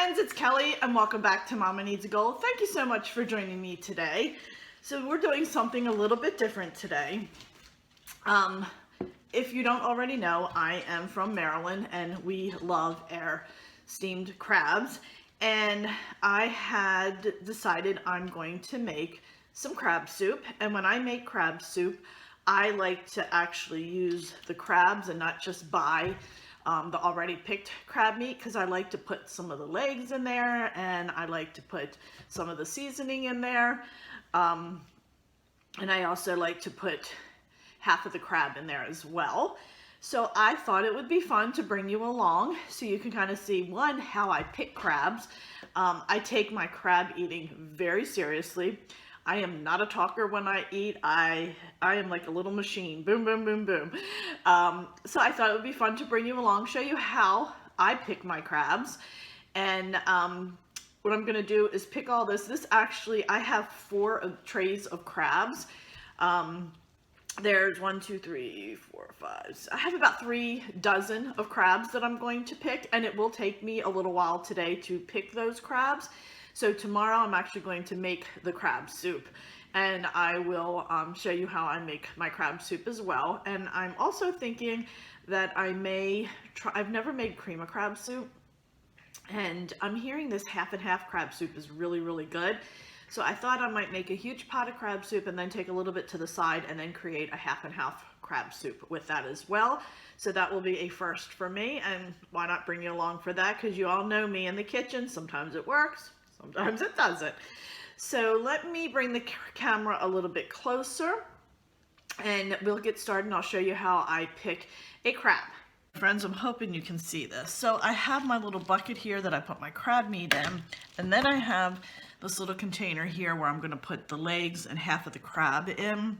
friends, it's Kelly and welcome back to Mama Needs a Goal. Thank you so much for joining me today. So we're doing something a little bit different today. If you don't already know, I am from Maryland and we love air steamed crabs. And I had decided I'm going to make some crab soup. And when I make crab soup, I like to actually use the crabs and not just buy the already picked crab meat, because I like to put some of the legs in there and I like to put some of the seasoning in there. And I also like to put half of the crab in there as well. So I thought it would be fun to bring you along so you can kind of see, one, how I pick crabs. I take my crab eating very seriously. I am not a talker when I eat. I am like a little machine. Boom, boom, boom, boom. So I thought it would be fun to bring you along, show you how I pick my crabs. And what I'm going to do is pick all this. This actually, I have 4 trays of crabs. There's 1, 2, 3, 4, 5. I have about 3 dozen of crabs that I'm going to pick, and it will take me a little while today to pick those crabs. So tomorrow I'm actually going to make the crab soup, and I will show you how I make my crab soup as well. And I'm also thinking that I may try, I've never made cream of crab soup, and I'm hearing this half and half crab soup is really, really good. So I thought I might make a huge pot of crab soup and then take a little bit to the side and then create a half and half crab soup with that as well. So that will be a first for me, and why not bring you along for that, because you all know me in the kitchen. Sometimes it works, sometimes it doesn't. So let me bring the camera a little bit closer and we'll get started, and I'll show you how I pick a crab. Friends, I'm hoping you can see this. So I have my little bucket here that I put my crab meat in, and then I have this little container here where I'm going to put the legs and half of the crab in.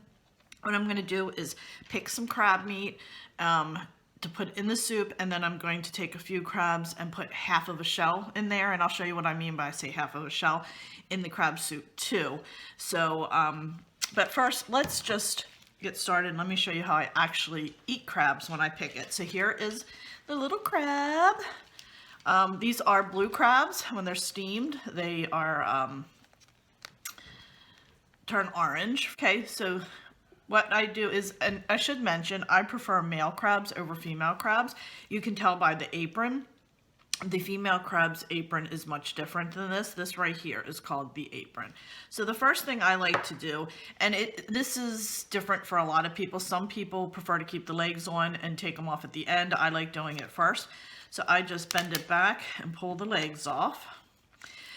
What I'm going to do is pick some crab meat to put in the soup, and then I'm going to take a few crabs and put half of a shell in there, and I'll show you what I mean by I say half of a shell in the crab soup too. So but first let's just get started. Let me show you how I actually eat crabs when I pick it. So here is the little crab. These are blue crabs. When they're steamed, they are turn orange. Okay, so what I do is, and I should mention, I prefer male crabs over female crabs. You can tell by the apron. The female crab's apron is much different than this. This right here is called the apron. So the first thing I like to do, and this is different for a lot of people. Some people prefer to keep the legs on and take them off at the end. I like doing it first. So I just bend it back and pull the legs off.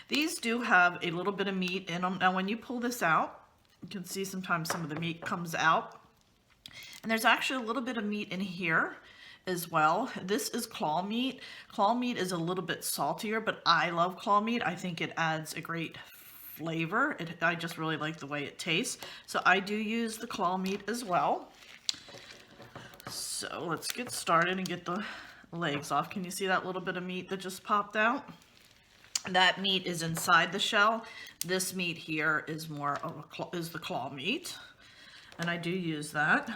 These do have a little bit of meat in them. Now when you pull this out, you can see sometimes some of the meat comes out. And there's actually a little bit of meat in here as well. This is claw meat. Claw meat is a little bit saltier, but I love claw meat. I think it adds a great flavor. I just really like the way it tastes. So I do use the claw meat as well. So let's get started and get the legs off. Can you see that little bit of meat that just popped out? That meat is inside the shell. This meat here is more of is the claw meat, and I do use that.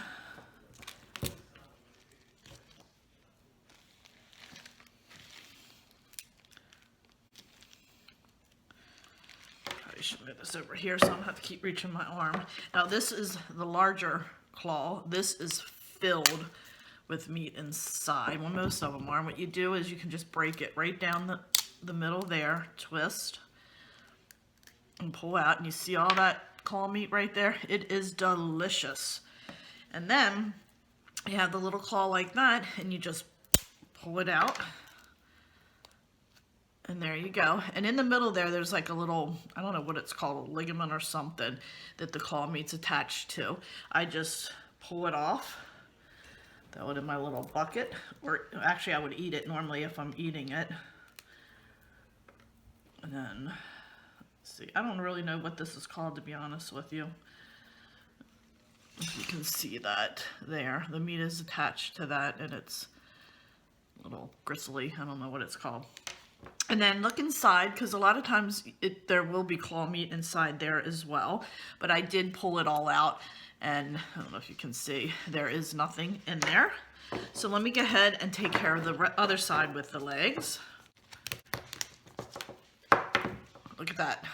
Probably should move this over here so I don't have to keep reaching my arm. Now this is the larger claw. This is filled with meat inside. Well, most of them are. And what you do is you can just break it right down the middle there, twist, and pull out, and you see all that claw meat right there? It is delicious. And then you have the little claw like that, and you just pull it out, and there you go. And in the middle there's like a little, I don't know what it's called, a ligament or something that the claw meat's attached to. I just pull it off, throw it in my little bucket, or actually I would eat it normally if I'm eating it. And then, let's see, I don't really know what this is called, to be honest with you. If you can see that there, the meat is attached to that, and it's a little gristly. I don't know what it's called. And then look inside, because a lot of times there will be claw meat inside there as well. But I did pull it all out, and I don't know if you can see, there is nothing in there. So let me go ahead and take care of the other side with the legs. Look at that.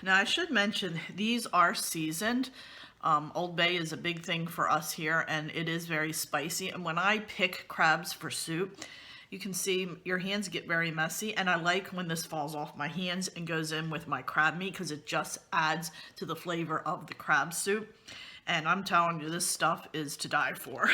Now I should mention these are seasoned. Old Bay is a big thing for us here, and it is very spicy. And when I pick crabs for soup, you can see your hands get very messy, and I like when this falls off my hands and goes in with my crab meat because it just adds to the flavor of the crab soup. And I'm telling you, this stuff is to die for.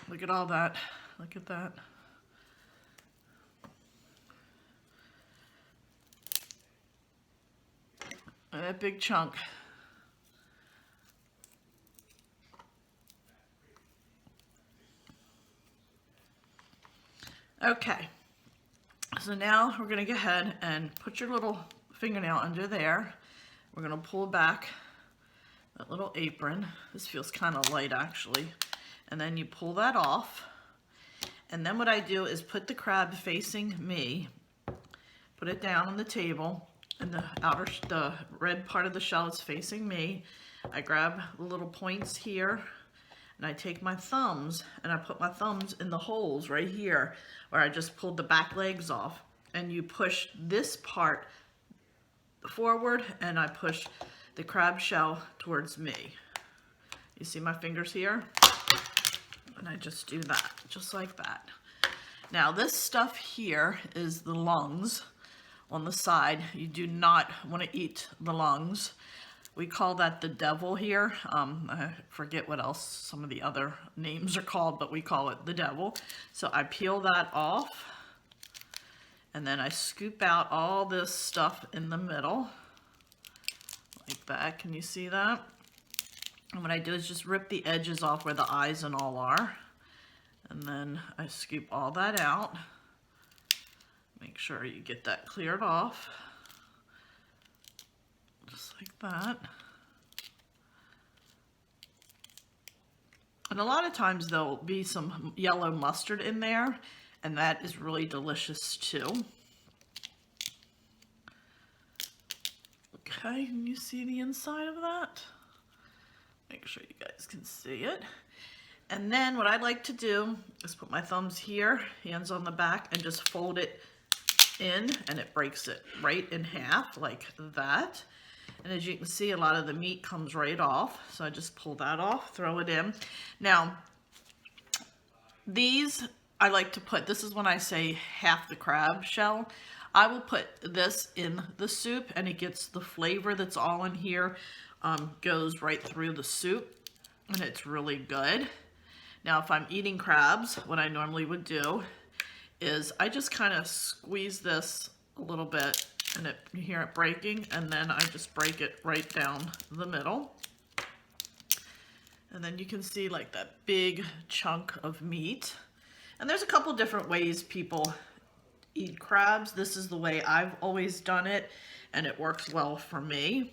Look at all that. Look at that. That big chunk. Okay. So now we're going to go ahead and put your little fingernail under there. We're going to pull back that little apron. This feels kind of light actually. And then you pull that off. And then what I do is put the crab facing me, put it down on the table, and the red part of the shell is facing me. I grab the little points here, and I take my thumbs, and I put my thumbs in the holes right here, where I just pulled the back legs off. And you push this part forward, and I push the crab shell towards me. You see my fingers here? And I just do that, just like that. Now this stuff here is the lungs on the side. You do not want to eat the lungs. We call that the devil here. I forget what else some of the other names are called, but we call it the devil. So I peel that off, and then I scoop out all this stuff in the middle, like that. Can you see that? And what I do is just rip the edges off where the eyes and all are. And then I scoop all that out. Make sure you get that cleared off. Just like that. And a lot of times there'll be some yellow mustard in there, and that is really delicious too. Okay, can you see the inside of that? Make sure you guys can see it. And then what I like to do is put my thumbs here, hands on the back, and just fold it in, and it breaks it right in half like that. And as you can see, a lot of the meat comes right off. So I just pull that off, throw it in. Now, these I like to put, this is when I say half the crab shell. I will put this in the soup, and it gets the flavor that's all in here, goes right through the soup, and it's really good. Now, if I'm eating crabs, what I normally would do is I just kind of squeeze this a little bit, and you hear it breaking, and then I just break it right down the middle. And then you can see like that big chunk of meat. And there's a couple different ways people eat crabs. This is the way I've always done it, and it works well for me.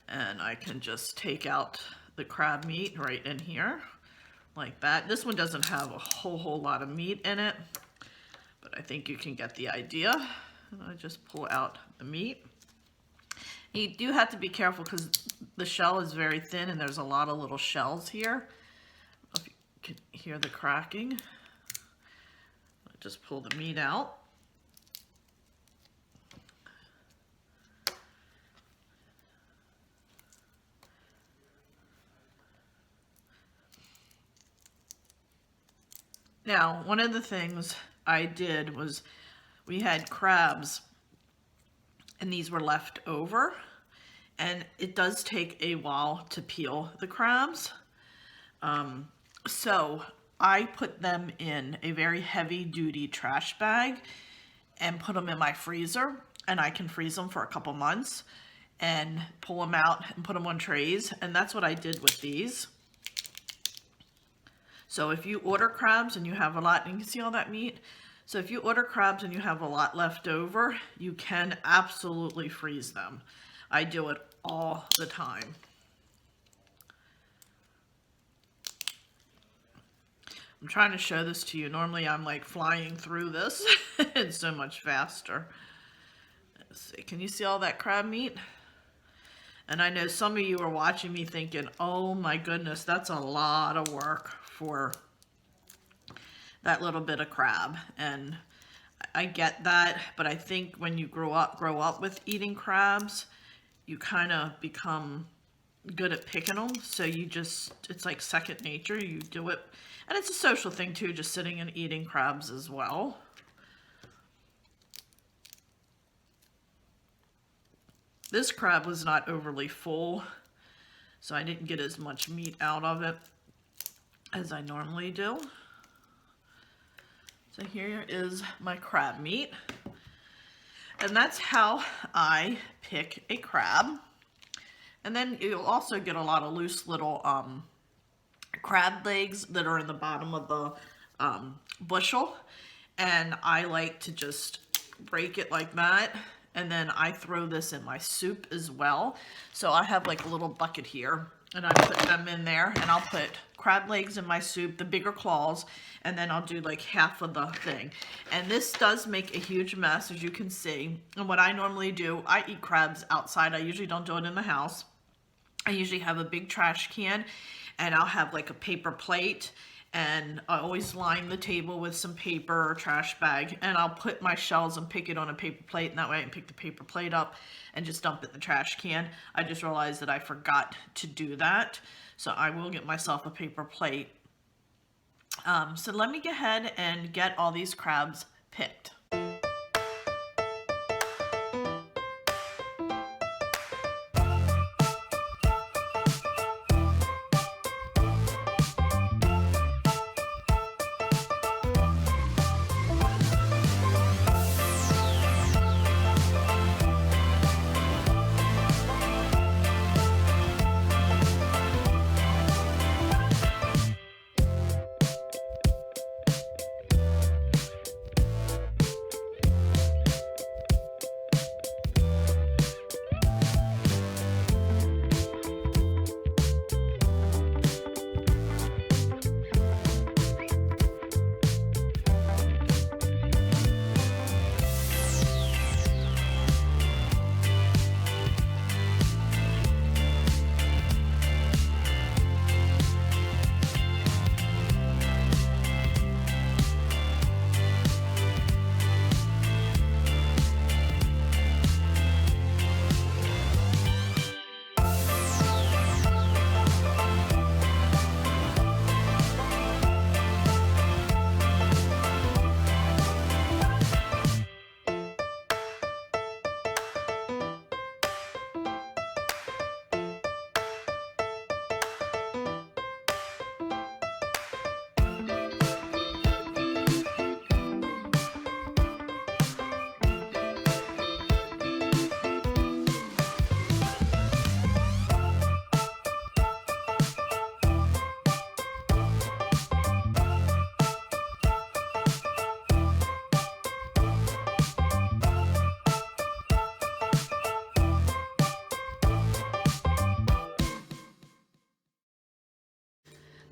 And I can just take out the crab meat right in here, like that. This one doesn't have a whole lot of meat in it, but I think you can get the idea. And I just pull out the meat. You do have to be careful because the shell is very thin, and there's a lot of little shells here. If you can hear the cracking. I just pull the meat out. Now, one of the things I did was we had crabs, and these were left over, and it does take a while to peel the crabs. So I put them in a very heavy duty trash bag and put them in my freezer, and I can freeze them for a couple months and pull them out and put them on trays. And that's what I did with these. So if you order crabs and you have a lot, and you can see all that meat. So if you order crabs and you have a lot left over, you can absolutely freeze them. I do it all the time. I'm trying to show this to you. Normally I'm like flying through this. It's so much faster. Let's see, can you see all that crab meat? And I know some of you are watching me thinking, oh my goodness, that's a lot of work for that little bit of crab. And I get that, but I think when you grow up with eating crabs, you kind of become good at picking them. So you just, it's like second nature. You do it. And it's a social thing too, just sitting and eating crabs as well. This crab was not overly full, so I didn't get as much meat out of it as I normally do. So here is my crab meat. And that's how I pick a crab. And then you'll also get a lot of loose little crab legs that are in the bottom of the bushel. And I like to just break it like that. And then I throw this in my soup as well. So I have like a little bucket here and I put them in there, and I'll put crab legs in my soup, the bigger claws, and then I'll do like half of the thing. And this does make a huge mess, as you can see. And what I normally do, I eat crabs outside. I usually don't do it in the house. I usually have a big trash can, and I'll have like a paper plate, and I always line the table with some paper or trash bag, and I'll put my shells and pick it on a paper plate, and that way I can pick the paper plate up and just dump it in the trash can. I just realized that I forgot to do that, so I will get myself a paper plate. So let me go ahead and get all these crabs picked.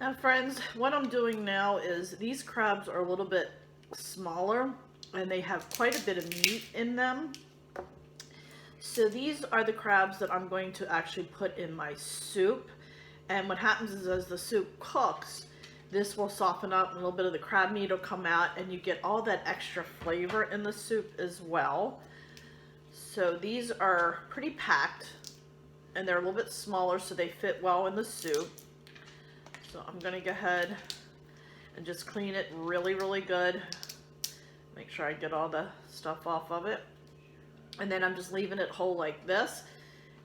Now friends, what I'm doing now is these crabs are a little bit smaller and they have quite a bit of meat in them. So these are the crabs that I'm going to actually put in my soup. And what happens is as the soup cooks, this will soften up, a little bit of the crab meat will come out, and you get all that extra flavor in the soup as well. So these are pretty packed and they're a little bit smaller so they fit well in the soup. So I'm going to go ahead and just clean it really, really good. Make sure I get all the stuff off of it. And then I'm just leaving it whole like this.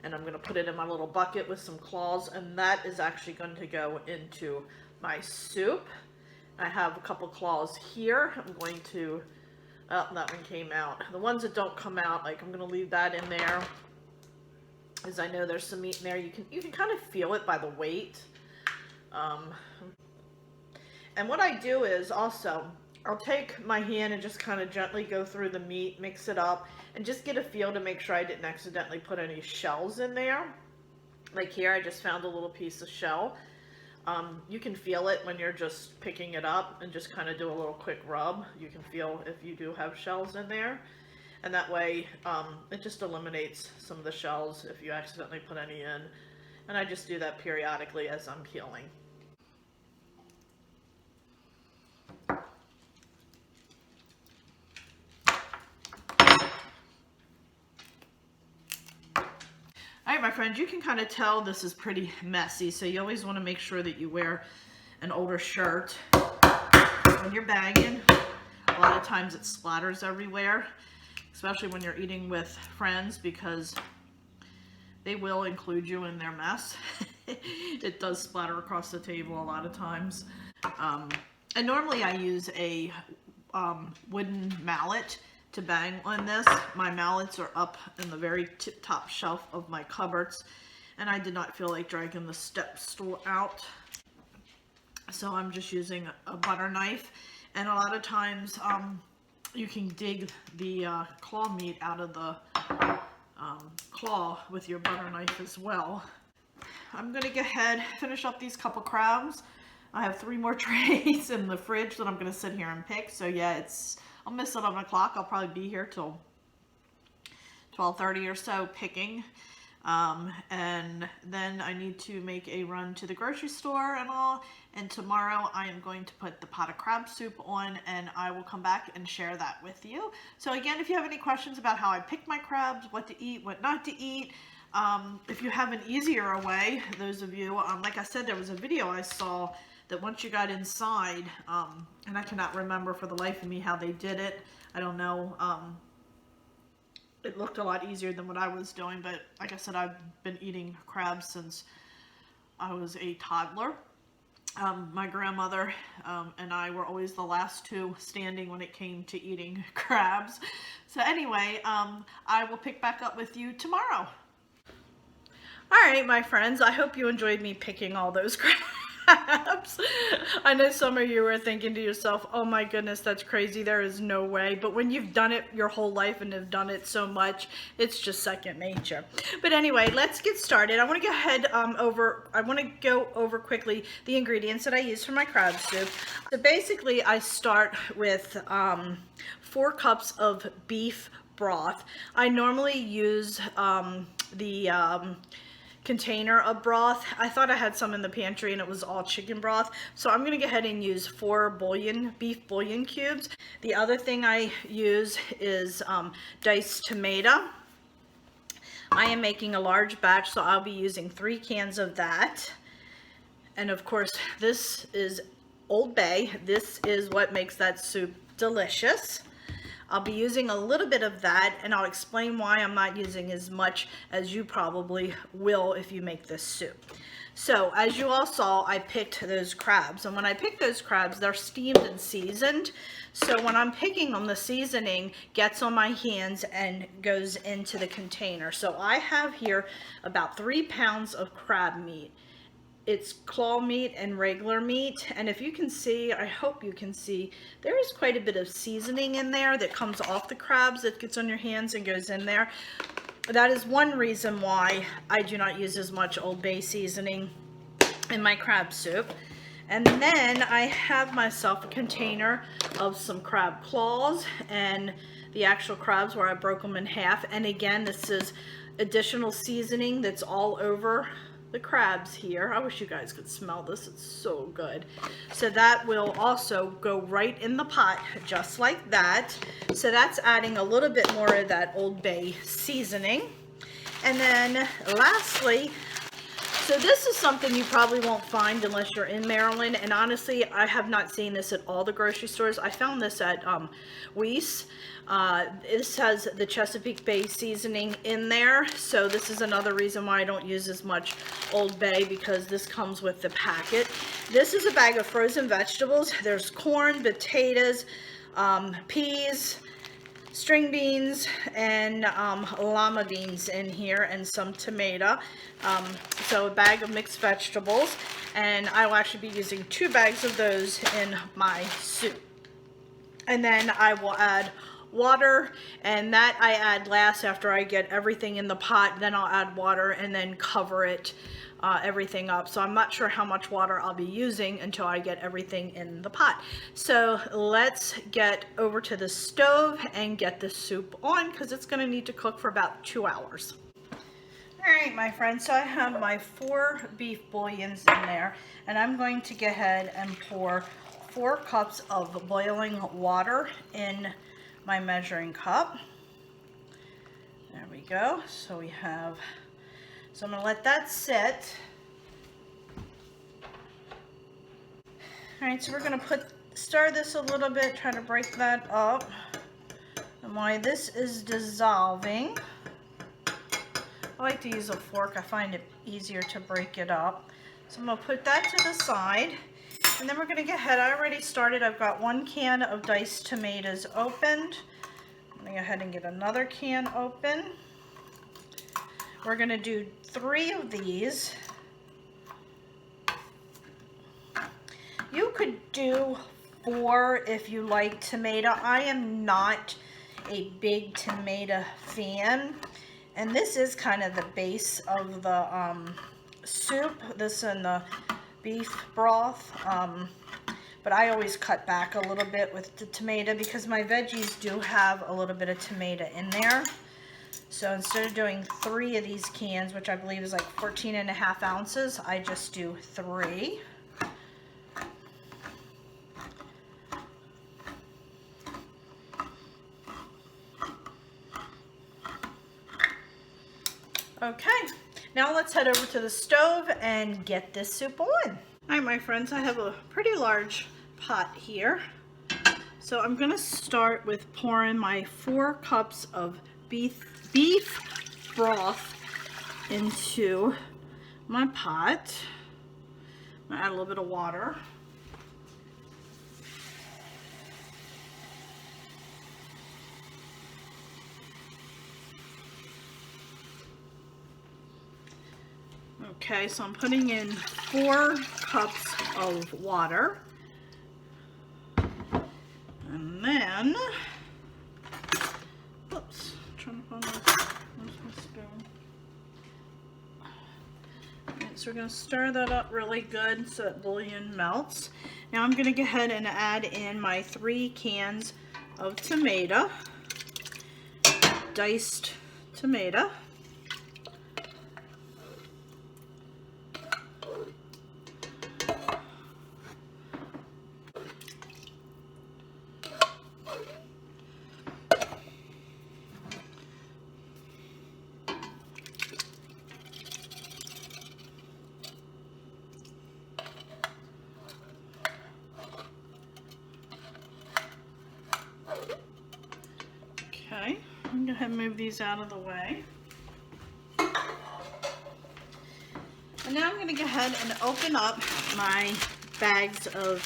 And I'm going to put it in my little bucket with some claws. And that is actually going to go into my soup. I have a couple claws here. I'm going to, oh, that one came out. The ones that don't come out, like I'm going to leave that in there. As I know there's some meat in there. You can kind of feel it by the weight. And what I do is also, I'll take my hand and just kind of gently go through the meat, mix it up, and just get a feel to make sure I didn't accidentally put any shells in there. Like here, I just found a little piece of shell. You can feel it when you're just picking it up and just kind of do a little quick rub. You can feel if you do have shells in there. And that way, it just eliminates some of the shells if you accidentally put any in. And I just do that periodically as I'm peeling. Alright, my friends, you can kind of tell this is pretty messy, so you always want to make sure that you wear an older shirt when you're bagging. A lot of times it splatters everywhere, especially when you're eating with friends, because they will include you in their mess. It does splatter across the table a lot of times. And normally I use a wooden mallet to bang on this. My mallets are up in the very top shelf of my cupboards, and I did not feel like dragging the step stool out, so I'm just using a butter knife. And a lot of times you can dig the claw meat out of the claw with your butter knife as well. I'm gonna go ahead, finish up these couple crabs. I have 3 more trays in the fridge that I'm gonna sit here and pick. So yeah, I'll miss 11 o'clock. I'll probably be here till 12:30 or so picking. And then I need to make a run to the grocery store and all. And tomorrow I am going to put the pot of crab soup on, and I will come back and share that with you. So again, if you have any questions about how I pick my crabs, what to eat, what not to eat, if you have an easier way, those of you, like I said, there was a video I saw that once you got inside, and I cannot remember for the life of me how they did it. I don't know. It looked a lot easier than what I was doing, but like I said, I've been eating crabs since I was a toddler. My grandmother and I were always the last 2 standing when it came to eating crabs. So anyway, I will pick back up with you tomorrow. All right, my friends, I hope you enjoyed me picking all those crabs. I know some of you are thinking to yourself, oh my goodness, that's crazy, there is no way. But when you've done it your whole life and have done it so much, it's just second nature. But anyway, let's get started. I want to go ahead go over quickly the ingredients that I use for my crab soup. So basically I start with 4 cups of beef broth. I normally use the container of broth. I thought I had some in the pantry and it was all chicken broth, so I'm gonna go ahead and use 4 beef bouillon cubes. The other thing I use is diced tomato. I am making a large batch, so I'll be using 3 cans of that. And of course, this is Old Bay. This is what makes that soup delicious. I'll be using a little bit of that, and I'll explain why I'm not using as much as you probably will if you make this soup. So as you all saw, I picked those crabs, and when I pick those crabs, they're steamed and seasoned. So when I'm picking them, the seasoning gets on my hands and goes into the container. So I have here about 3 pounds of crab meat. It's claw meat and regular meat, and if you can see, I hope you can see, there is quite a bit of seasoning in there that comes off the crabs that gets on your hands and goes in there. That is one reason why I do not use as much Old Bay seasoning in my crab soup. And then I have myself a container of some crab claws and the actual crabs where I broke them in half. And again, this is additional seasoning that's all over the crabs here. I wish you guys could smell this. It's so good. So that will also go right in the pot just like that. So that's adding a little bit more of that Old Bay seasoning. And then lastly, so this is something you probably won't find unless you're in Maryland, and honestly I have not seen this at all the grocery stores. I found this at Weiss. This has the Chesapeake Bay seasoning in there, so this is another reason why I don't use as much Old Bay, because this comes with the packet. This is a bag of frozen vegetables. There's corn, potatoes, peas, string beans, and lima beans in here, and some tomato. So a bag of mixed vegetables, and I will actually be using 2 bags of those in my soup. And then I will add water, and that I add last after I get everything in the pot. Then I'll add water and then cover it, everything up. So I'm not sure how much water I'll be using until I get everything in the pot. So let's get over to the stove and get this soup on, because it's going to need to cook for about 2 hours. All right, my friends, so I have my 4 beef bouillons in there, and I'm going to go ahead and pour 4 cups of boiling water in my measuring cup. There we go. So we have, so I'm gonna let that sit. All right, so we're gonna stir this a little bit, try to break that up. And while this is dissolving, I like to use a fork. I find it easier to break it up. So I'm gonna put that to the side. And then we're gonna go ahead, I already started, I've got 1 can of diced tomatoes opened. I'm gonna go ahead and get another can open. We're gonna do 3 of these. You could do 4 if you like tomato. I am not a big tomato fan. And this is kind of the base of the soup, this and the beef broth. But I always cut back a little bit with the tomato because my veggies do have a little bit of tomato in there. So instead of doing 3 of these cans, which I believe is like 14.5 ounces, I just do 3. Okay, now let's head over to the stove and get this soup on. All right, my friends, I have a pretty large pot here. So I'm gonna start with pouring my 4 cups of beef broth into my pot. I'm gonna add a little bit of water. Okay, so I'm putting in 4 cups of water. And then, oops, I'm trying to find my spoon. Alright, so we're going to stir that up really good so that bouillon melts. Now I'm going to go ahead and add in my 3 cans of tomato, diced tomato. Okay, I'm going to go ahead and move these out of the way. And now I'm going to go ahead and open up my bags of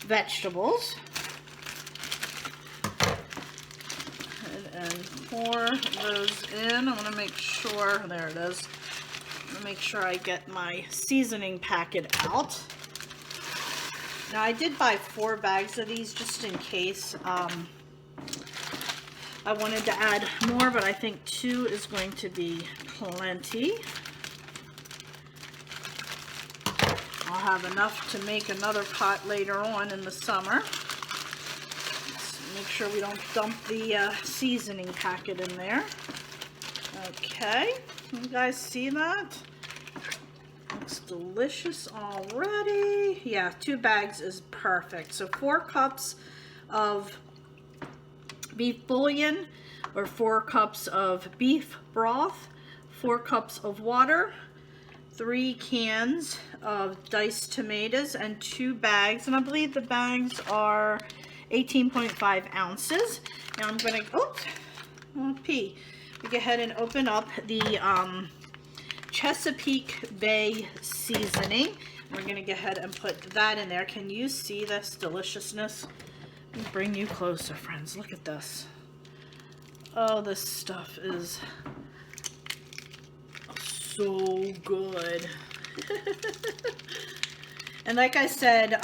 vegetables. And pour those in. I want to make sure, there it is. I'm going to make sure I get my seasoning packet out. Now I did buy 4 bags of these just in case I wanted to add more, but I think 2 is going to be plenty. I'll have enough to make another pot later on in the summer. Let's make sure we don't dump the seasoning packet in there. Okay, you guys see that? Looks delicious already. Yeah, 2 bags is perfect. So 4 cups of beef bouillon, or 4 cups of beef broth, 4 cups of water, 3 cans of diced tomatoes, and 2 bags, and I believe the bags are 18.5 ounces. Now I'm going to, oops, I'll pee. We go ahead and open up the Chesapeake Bay seasoning. We're going to go ahead and put that in there. Can you see this deliciousness? Let me bring you closer, friends. Look at this. Oh, this stuff is so good. And like I said,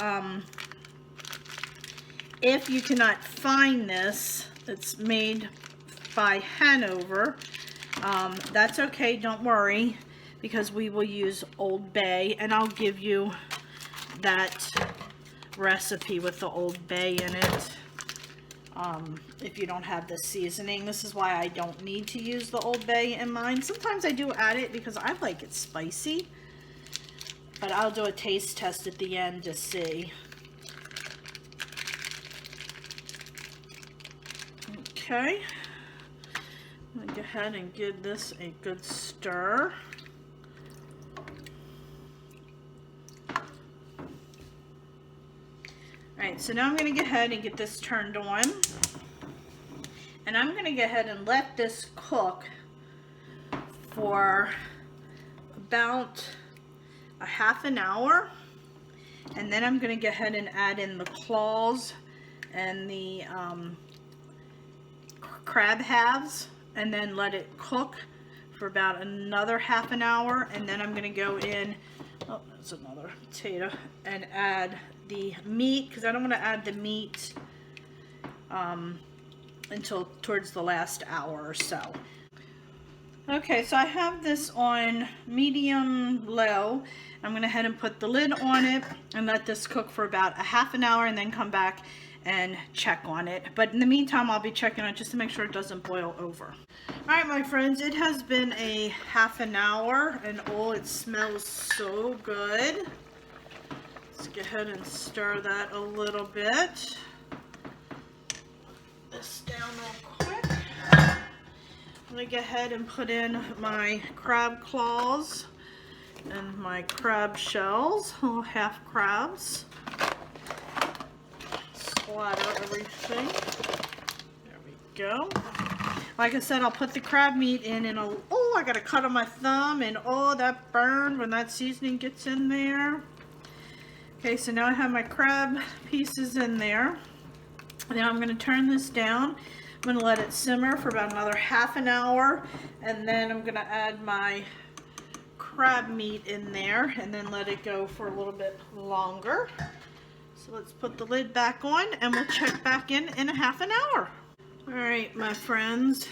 if you cannot find this, It's made by Hanover. That's okay, don't worry, because we will use Old Bay, and I'll give you that recipe with the Old Bay in it. If you don't have the seasoning, this is why I don't need to use the Old Bay in mine. Sometimes I do add it because I like it spicy, but I'll do a taste test at the end to see. Okay, I'm gonna go ahead and give this a good stir. Alright, so now I'm going to go ahead and get this turned on. And I'm going to go ahead and let this cook for about a half an hour. And then I'm going to go ahead and add in the claws and the crab halves. And then let it cook for about another half an hour. And then I'm going to go in, oh, that's another potato, and add the meat, because I don't want to add the meat until towards the last hour or so. Okay, so I have this on medium low. I'm going to head and put the lid on it and let this cook for about a half an hour and then come back and check on it. But in the meantime, I'll be checking on it just to make sure it doesn't boil over. Alright, my friends, it has been a half an hour and oh, it smells so good. Let's go ahead and stir that a little bit. Put this down real quick. I'm going to go ahead and put in my crab claws and my crab shells, little half crabs. Splatter everything. There we go. Like I said, I'll put the crab meat in and oh, I got a cut on my thumb and oh, that burned when that seasoning gets in there. Okay, so now I have my crab pieces in there. Now I'm going to turn this down. I'm going to let it simmer for about another half an hour, and then I'm going to add my crab meat in there and then let it go for a little bit longer. So let's put the lid back on and we'll check back in a half an hour. Alright, my friends,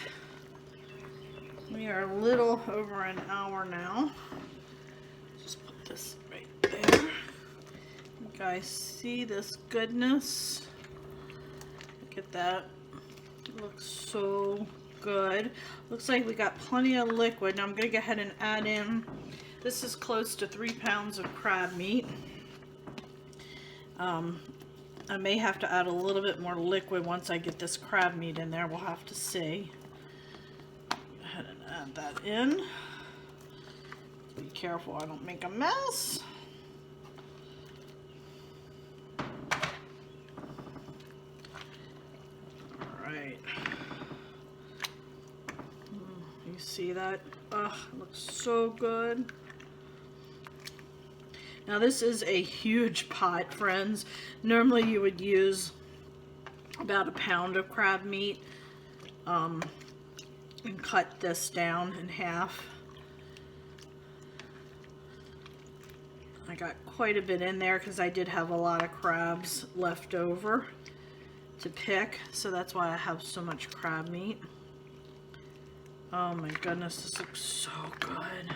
we are a little over an hour now. Just put this right there. You guys see this goodness? Look at that. It looks so good. Looks like we got plenty of liquid. Now I'm going to go ahead and add in, this is close to 3 pounds of crab meat. I may have to add a little bit more liquid once I get this crab meat in there. We'll have to see. Go ahead and add that in. Be careful I don't make a mess. Alright. You see that? Ugh, it looks so good. Now this is a huge pot, friends. Normally you would use about 1 pound of crab meat and cut this down in half. I got quite a bit in there because I did have a lot of crabs left over to pick, so that's why I have so much crab meat. Oh my goodness, this looks so good.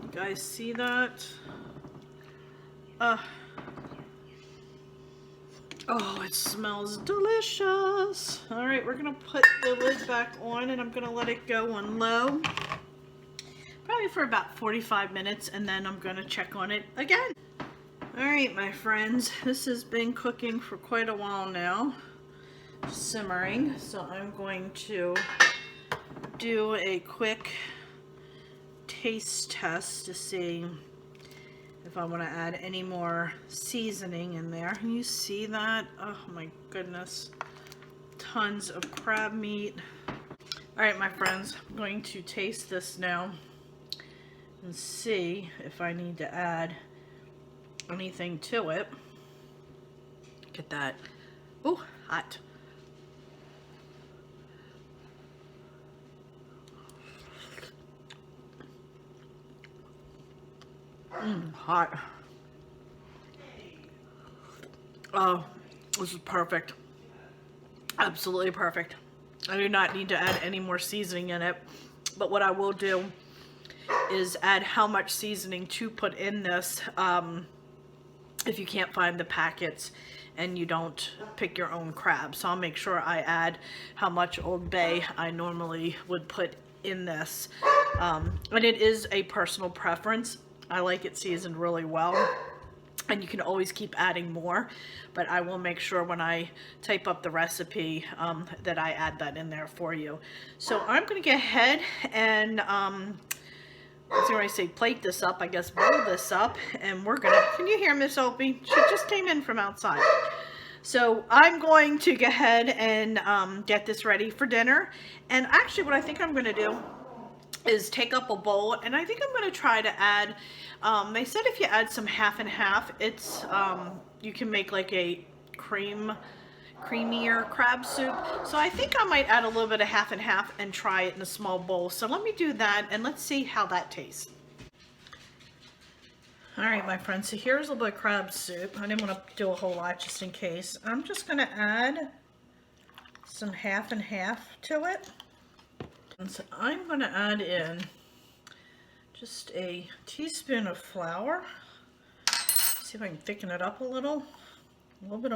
You guys see that? Oh, it smells delicious. Alright, we're going to put the lid back on and I'm going to let it go on low. Probably for about 45 minutes and then I'm going to check on it again. Alright, my friends, this has been cooking for quite a while now. Simmering, so I'm going to do a quick taste test to see if I want to add any more seasoning in there. Can you see that? Oh my goodness. Tons of crab meat. Alright, my friends, I'm going to taste this now and see if I need to add anything to it. Look at that. Oh, hot. Hot. Oh, this is perfect. Absolutely perfect. I do not need to add any more seasoning in it, but what I will do is add how much seasoning to put in this if you can't find the packets and you don't pick your own crab. So I'll make sure I add how much Old Bay I normally would put in this. And it is a personal preference. I like it seasoned really well. And you can always keep adding more, but I will make sure when I type up the recipe that I add that in there for you. So I'm going to go ahead and let's see where I say plate this up, I guess bowl this up, and we're gonna, can you hear Miss Opie? She just came in from outside. So I'm going to go ahead and get this ready for dinner. And actually what I think I'm gonna do is take up a bowl, and I think I'm going to try to add, they said if you add some half and half, it's, you can make like a creamier crab soup. So I think I might add a little bit of half and half and try it in a small bowl. So let me do that and let's see how that tastes. All right, my friends, so here's a little bit of crab soup. I didn't want to do a whole lot just in case. I'm just going to add some half and half to it. And so I'm going to add in just a teaspoon of flour. See if I can thicken it up a little bit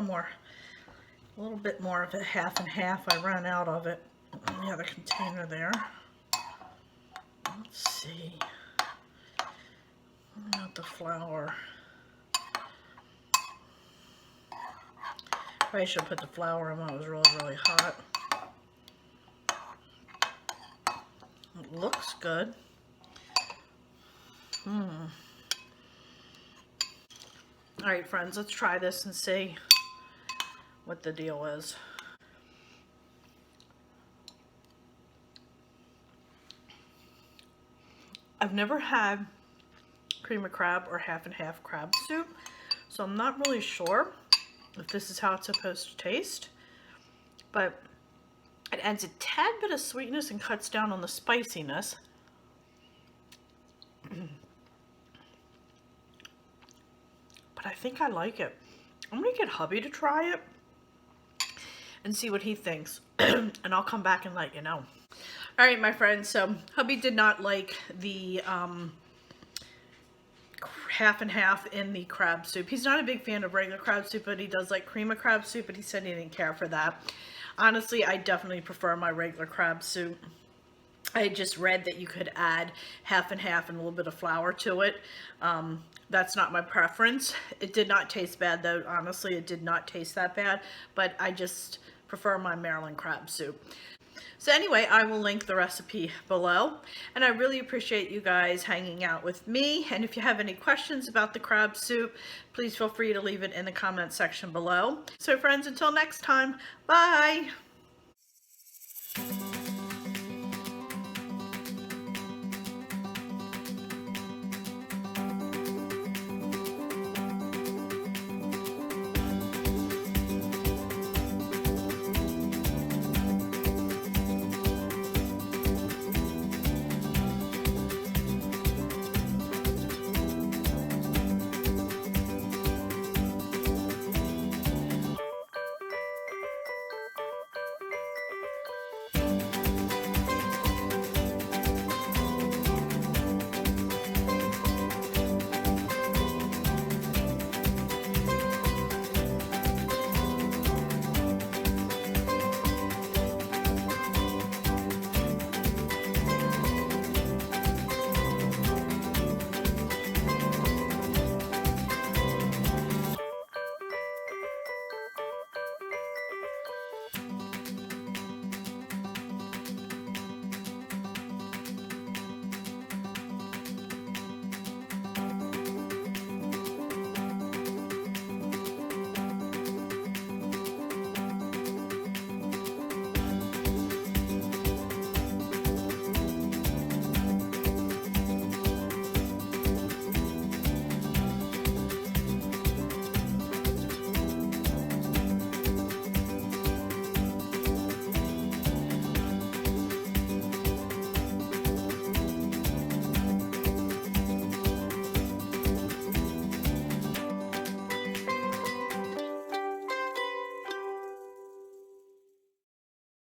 more of a half and half. I ran out of it in the other container there. Let's see. Not the flour. Probably should put the flour in when it was really hot. It looks good. Alright friends, let's try this and see what the deal is. I've never had cream of crab or half and half crab soup, so I'm not really sure if this is how it's supposed to taste, but it adds a tad bit of sweetness and cuts down on the spiciness. But I think I like it. I'm gonna get hubby to try it and see what he thinks. And I'll come back and let you know. All right, my friends, so hubby did not like the half and half in the crab soup. He's not a big fan of regular crab soup, but he does like cream of crab soup, but he said he didn't care for that. Honestly, I definitely prefer my regular crab soup. I just read that you could add half and half and a little bit of flour to it. That's not my preference. It did not taste bad though. Honestly, it did not taste that bad, but I just prefer my Maryland crab soup. So anyway, I will link the recipe below, and I really appreciate you guys hanging out with me. And if you have any questions about the crab soup, please feel free to leave it in the comment section below. So friends, until next time, bye!